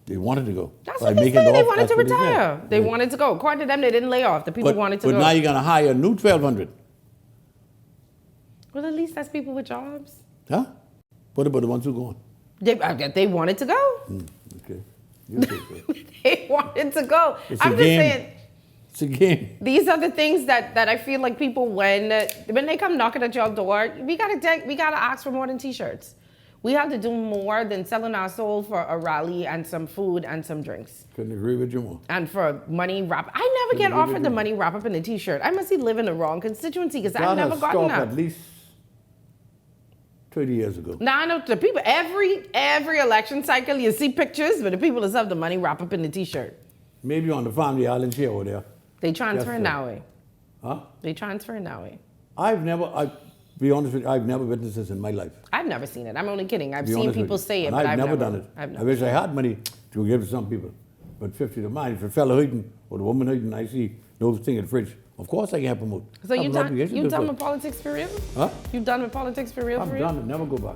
They wanted to go. That's what they said. They wanted to retire. They wanted to go. According to them, they didn't lay off. The people wanted to go. But now you're going to hire a new 1,200. Well, at least that's people with jobs. Huh? What about the ones who are going? They wanted to go. Okay. You take it. They wanted to go. It's I'm a just game. saying. It's a game. These are the things that I feel like people, when they come knocking at your door, we gotta ask for more than T-shirts. We have to do more than selling our soul for a rally and some food and some drinks. Couldn't agree with you more. And for money wrap. I never get offered the money wrap up in a T-shirt. I must be living in the wrong constituency because I've never gotten that. At least 30 years ago. Now I know the people, every election cycle you see pictures, but the people that have the money wrap up in the T-shirt. Maybe on the family islands here or there. They transferring that way. Huh? They transferring that way. Be honest with you, I've never witnessed this in my life. I've never seen it. I'm only kidding. I've seen people say it, and but I've never done it. I've never. I wish I had money to give to some people. But 50 to mine. If a fellow hurting or a woman hurting, I see no thing in the fridge. Of course I can help them out. So you done with politics for real? Huh? You done with politics for real? I'm done. Never go back.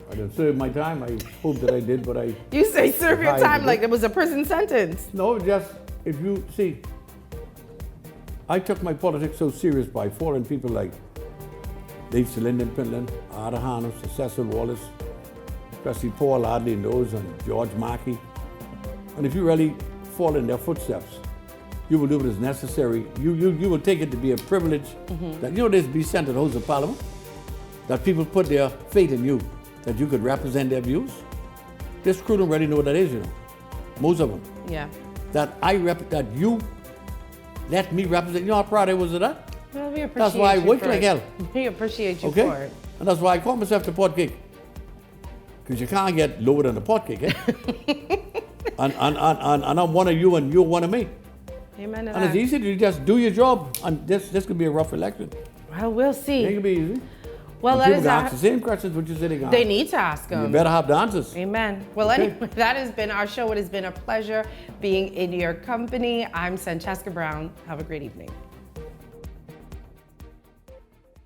I done served my time. I hope that I did, but I... You say serve your time like it was a prison sentence. No, just, if you see, I took my politics so serious by following people like Lisa Lyndon Pinland, Ada Hanus, Cecil Wallace, especially Paul Adley and those, and George Mackey. And if you really follow in their footsteps, You will do what is necessary. You will take it to be a privilege that, there's be sent to the House of Parliament, that people put their faith in you, that you could represent their views. This crew don't really know what that is, most of them. Yeah. That you let me represent. How proud I was of that? Well, we appreciate That's why I work for like it. hell. We appreciate you Okay? for it. And that's why I call myself the pot cake. Because you can't get lower than the pot cake, and I'm one of you and you're one of me. Amen to And that. it's easy to just do your job. And this could be a rough election. Well, we'll see. It could be easy. Well, And that people is can our, ask the same questions what you said they can they ask. need to ask You them. better have the answers. Amen. Well, Okay. anyway, that has been our show. It has been a pleasure being in your company. I'm Francesca Brown. Have a great evening.